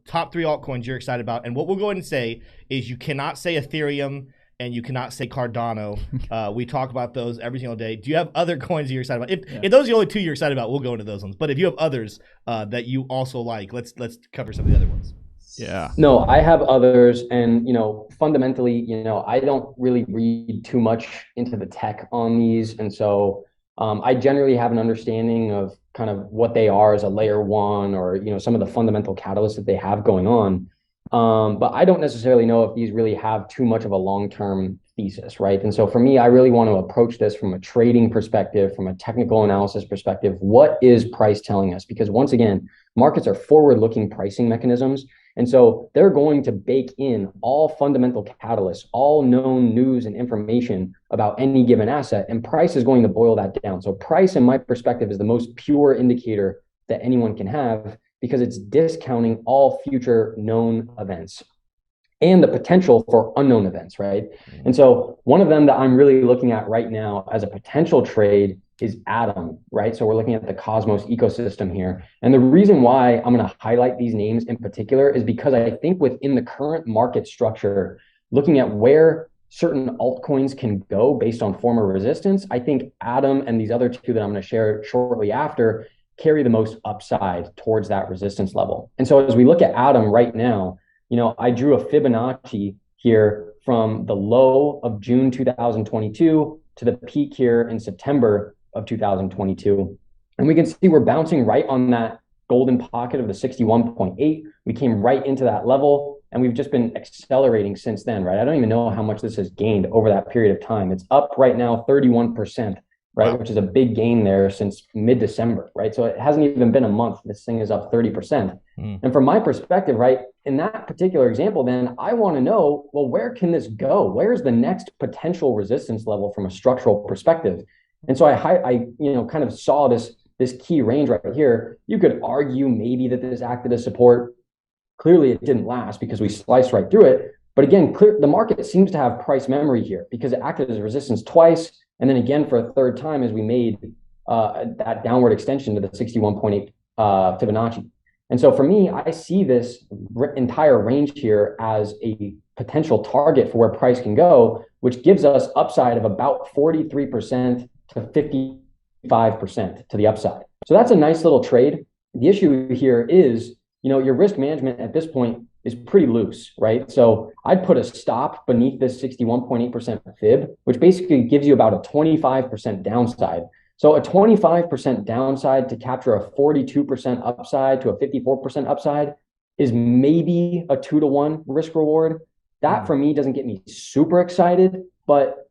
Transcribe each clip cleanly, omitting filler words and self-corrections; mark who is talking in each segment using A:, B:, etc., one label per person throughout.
A: top 3 altcoins you're excited about. And what we'll go ahead and say is you cannot say Ethereum and you cannot say Cardano. We talk about those every single day. Do you have other coins that you're excited about? If those are the only 2 you're excited about, we'll go into those ones. But if you have others that you also like, let's cover some of the other ones.
B: Yeah.
C: No, I have others, and fundamentally, I don't really read too much into the tech on these, and so I generally have an understanding of kind of what they are as a layer one, or some of the fundamental catalysts that they have going on. But I don't necessarily know if these really have too much of a long-term thesis, right? And so for me, I really want to approach this from a trading perspective, from a technical analysis perspective. What is price telling us? Because once again, markets are forward-looking pricing mechanisms. And so they're going to bake in all fundamental catalysts, all known news and information about any given asset, and price is going to boil that down. So price, in my perspective, is the most pure indicator that anyone can have, because it's discounting all future known events and the potential for unknown events, right? And so one of them that I'm really looking at right now as a potential trade is Atom, right? So we're looking at the Cosmos ecosystem here. And the reason why I'm going to highlight these names in particular is because I think within the current market structure, looking at where certain altcoins can go based on former resistance, I think Atom and these other 2 that I'm going to share shortly after carry the most upside towards that resistance level. And so as we look at Atom right now, I drew a Fibonacci here from the low of June 2022 to the peak here in September of 2022. And we can see we're bouncing right on that golden pocket of the 61.8. We came right into that level, and we've just been accelerating since then, right? I don't even know how much this has gained over that period of time. It's up right now 31%, right? Wow. Which is a big gain there since mid-December, right? So it hasn't even been a month. This thing is up 30%. And from my perspective, right, in that particular example, then I want to know, well, where can this go? Where's the next potential resistance level from a structural perspective? And so I kind of saw this key range right here. You could argue maybe that this acted as support. Clearly, it didn't last because we sliced right through it. But again, the market seems to have price memory here because it acted as resistance twice, and then again for a third time as we made that downward extension to the 61.8 Fibonacci. And so for me, I see this entire range here as a potential target for where price can go, which gives us upside of about 43% to 55% to the upside. So that's a nice little trade. The issue here is, your risk management at this point is pretty loose, right? So I'd put a stop beneath this 61.8% fib, which basically gives you about a 25% downside. So a 25% downside to capture a 42% upside to a 54% upside is maybe a 2-to-1 risk reward. That for me doesn't get me super excited, but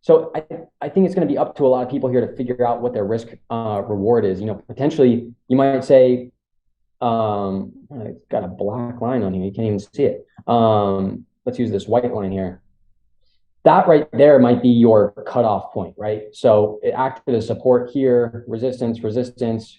C: so I think it's going to be up to a lot of people here to figure out what their risk reward is. Potentially you might say, it's got a black line on here. You can't even see it. Let's use this white line here. That right there might be your cutoff point, right? So it acted as support here, resistance.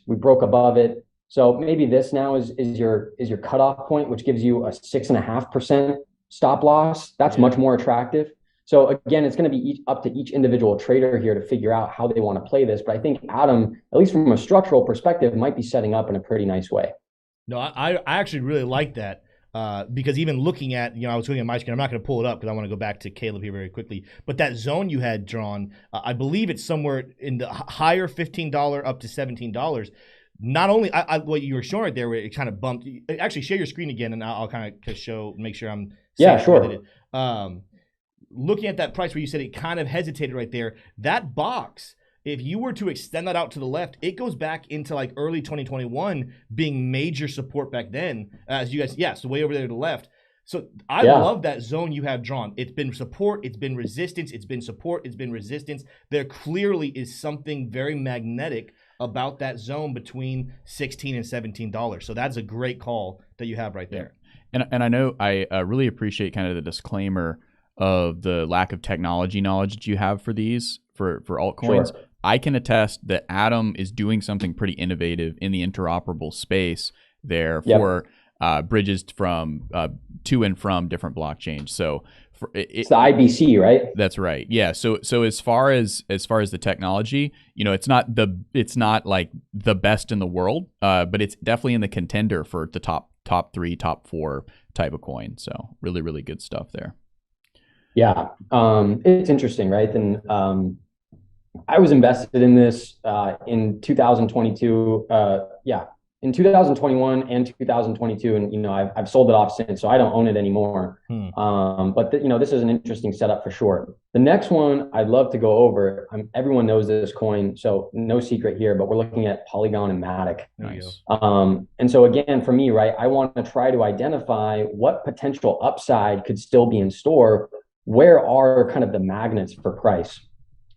C: We broke above it. So maybe this now is your cutoff point, which gives you a 6.5% stop loss. That's much more attractive. So again, it's going to be up to each individual trader here to figure out how they want to play this. But I think Atom, at least from a structural perspective, might be setting up in a pretty nice way.
A: No, I actually really like that because even looking at, I was looking at my screen. I'm not going to pull it up because I want to go back to Caleb here very quickly. But that zone you had drawn, I believe it's somewhere in the higher $15 up to $17. Not only what you were showing right there, where it kind of bumped. Actually, share your screen again, and I'll kind of make sure I'm
C: sure.
A: Looking at that price where you said it kind of hesitated right there, that box, if you were to extend that out to the left, it goes back into like early 2021 being major support back then. As you guys, so way over there to the left. So I love that zone you have drawn. It's been support, it's been resistance, it's been support, it's been resistance. There clearly is something very magnetic about that zone between $16 and $17. So that's a great call that you have right there.
B: And I know I really appreciate kind of the disclaimer of the lack of technology knowledge that you have for these, for altcoins. Sure. I can attest that Atom is doing something pretty innovative in the interoperable space there for bridges from to and from different blockchains. So
C: it's the IBC, right?
B: That's right. Yeah. So as far as the technology, it's not like the best in the world, but it's definitely in the contender for the top top 3, top 4 type of coin. So really, really good stuff there.
C: Yeah, it's interesting, right? And I was invested in this in 2022. In 2021 and 2022, and I've sold it off since, so I don't own it anymore. But this is an interesting setup for sure. The next one I'd love to go over. Everyone knows this coin, so no secret here. But we're looking at Polygon and MATIC.
B: Nice.
C: And so again, for me, right, I want to try to identify what potential upside could still be in store. Where are kind of the magnets for price?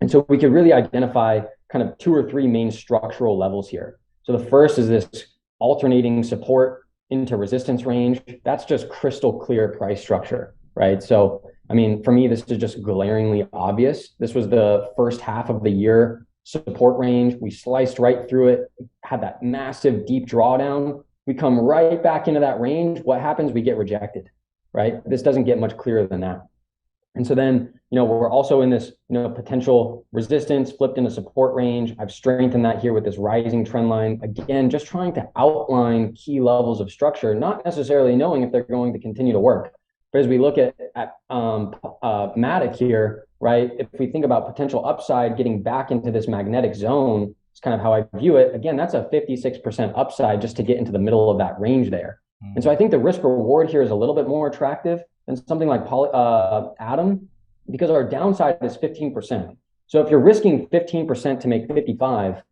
C: And so we could really identify kind of 2 or 3 main structural levels here. So the first is this alternating support into resistance range. That's just crystal clear price structure, right? So, I mean, for me, this is just glaringly obvious. This was the first half of the year support range. We sliced right through it, had that massive deep drawdown. We come right back into that range. What happens? We get rejected, right? This doesn't get much clearer than that. And so then, we're also in this, potential resistance flipped into support range. I've strengthened that here with this rising trend line. Again, just trying to outline key levels of structure, not necessarily knowing if they're going to continue to work. But as we look at MATIC here, right, if we think about potential upside getting back into this magnetic zone, it's kind of how I view it. Again, that's a 56% upside just to get into the middle of that range there. And so I think the risk reward here is a little bit more attractive than something like Atom, because our downside is 15%. So if you're risking 15% to make 55,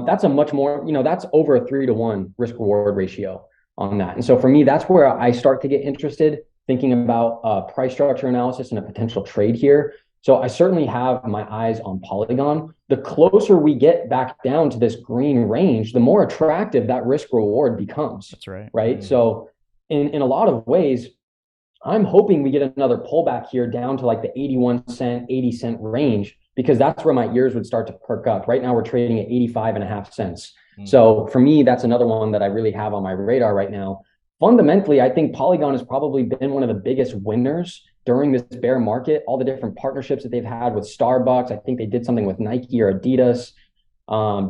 C: that's a much more, that's over a 3-to-1 risk reward ratio on that. And so for me, that's where I start to get interested, thinking about price structure analysis and a potential trade here. So I certainly have my eyes on Polygon. The closer we get back down to this green range, the more attractive that risk reward becomes.
B: That's right.
C: Right. Mm-hmm. So in a lot of ways, I'm hoping we get another pullback here down to like the 81 cent, 80 cent range, because that's where my ears would start to perk up. Right now we're trading at 85.5 cents. So for me, that's another one that I really have on my radar right now. Fundamentally, I think Polygon has probably been one of the biggest winners during this bear market. All the different partnerships that they've had with Starbucks. I think they did something with Nike or Adidas,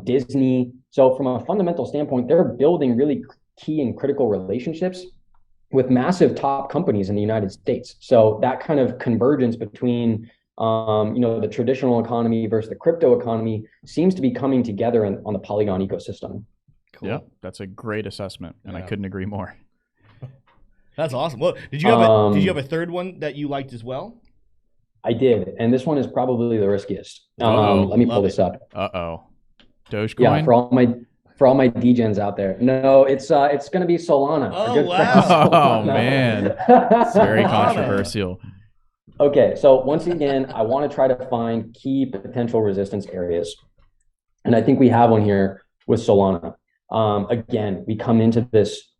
C: Disney. So from a fundamental standpoint, they're building really key and critical relationships with massive top companies in the United States. So that kind of convergence between, the traditional economy versus the crypto economy seems to be coming together on the Polygon ecosystem.
B: Cool. Yeah, that's a great assessment, and I couldn't agree more.
A: That's awesome. Well, did you have a third one that you liked as well?
C: I did, and this one is probably the riskiest. Let me pull this up.
B: Dogecoin.
C: Yeah, for all my degens out there. No, it's going to be Solana.
A: Oh, wow.
B: Oh, man. It's very controversial.
C: Okay, so once again, I want to try to find key potential resistance areas. And I think we have one here with Solana. Again, we come into this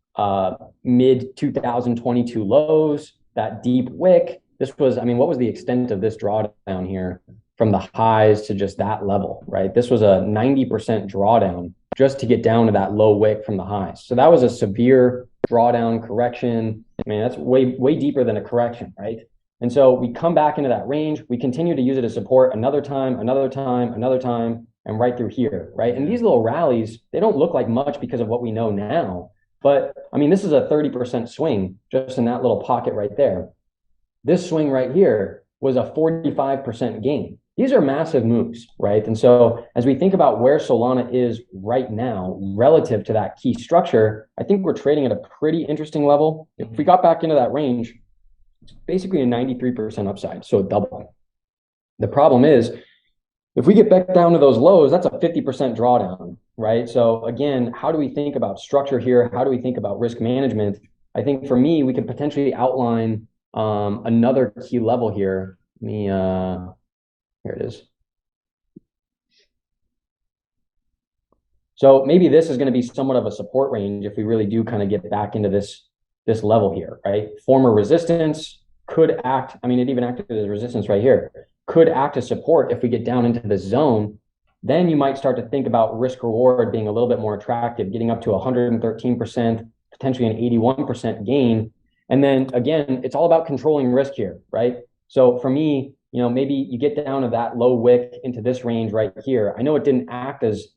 C: mid 2022 lows, that deep wick. This was, what was the extent of this drawdown here from the highs to just that level, right? This was a 90% drawdown just to get down to that low wick from the highs. So that was a severe drawdown correction. That's way deeper than a correction, right? And so we come back into that range. We continue to use it as support another time, and right through here, right? And these little rallies, they don't look like much because of what we know now. But this is a 30% swing just in that little pocket right there. This swing right here was a 45% gain. These are massive moves, right? And so as we think about where Solana is right now relative to that key structure, I think we're trading at a pretty interesting level. If we got back into that range, it's basically a 93% upside, so a double. The problem is, if we get back down to those lows, that's a 50% drawdown, right? So again, how do we think about structure here? How do we think about risk management? I think for me, we could potentially outline another key level here. Here it is. So maybe this is going to be somewhat of a support range if we really do kind of get back into this level here, right? Former resistance could act, it even acted as resistance right here, could act as support if we get down into the zone. Then you might start to think about risk reward being a little bit more attractive, getting up to 113%, potentially an 81% gain. And then again, it's all about controlling risk here, right? So for me, maybe you get down to that low wick into this range right here. I know it didn't act as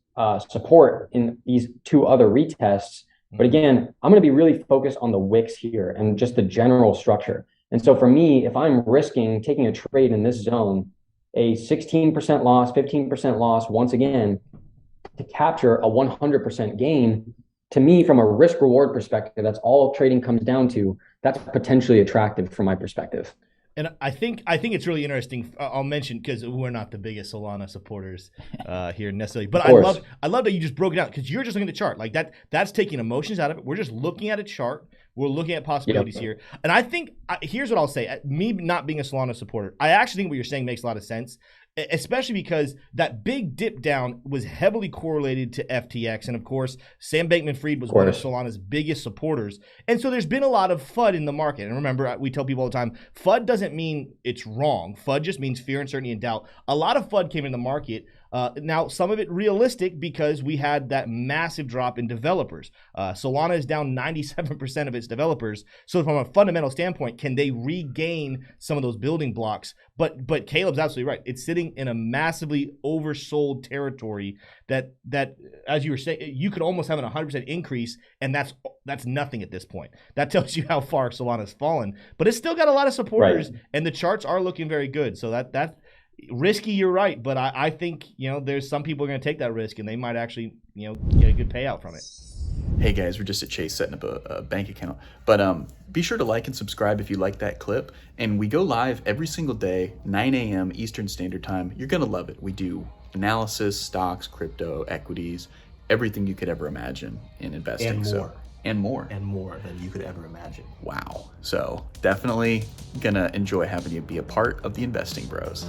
C: support in these two other retests, But again, I'm going to be really focused on the wicks here and just the general structure. And so for me, if I'm risking taking a trade in this zone, a 16% loss, 15% loss, once again, to capture a 100% gain, to me, from a risk reward perspective, that's all trading comes down to. That's potentially attractive from my perspective.
A: And I think it's really interesting. I'll mention, because we're not the biggest Solana supporters here necessarily, but I love that you just broke it out, because you're just looking at the chart like that. That's taking emotions out of it. We're just looking at a chart. We're looking at possibilities here. And I think here's what I'll say. Me not being a Solana supporter, I actually think what you're saying makes a lot of sense, especially because that big dip down was heavily correlated to FTX. And of course, Sam Bankman-Fried was one of Solana's biggest supporters. And so there's been a lot of FUD in the market. And remember, we tell people all the time, FUD doesn't mean it's wrong. FUD just means fear, uncertainty, and doubt. A lot of FUD came in the market. Now, some of it realistic, because we had that massive drop in developers. Solana is down 97% of its developers. So from a fundamental standpoint, can they regain some of those building blocks? But Caleb's absolutely right. It's sitting in a massively oversold territory that as you were saying, you could almost have an 100% increase, and that's nothing at this point. That tells you how far Solana's fallen. But it's still got a lot of supporters, and the charts are looking very good. So that risky, you're right, but I think there's some people are going to take that risk, and they might actually get a good payout from it.
B: Hey guys, we're just at Chase setting up a bank account, but be sure to like and subscribe if you like that clip. And we go live every single day, 9 a.m. Eastern Standard Time. You're gonna love it. We do analysis, stocks, crypto, equities, everything you could ever imagine in investing. And more than you could ever imagine. Wow. So definitely gonna enjoy having you be a part of the Investing Bros.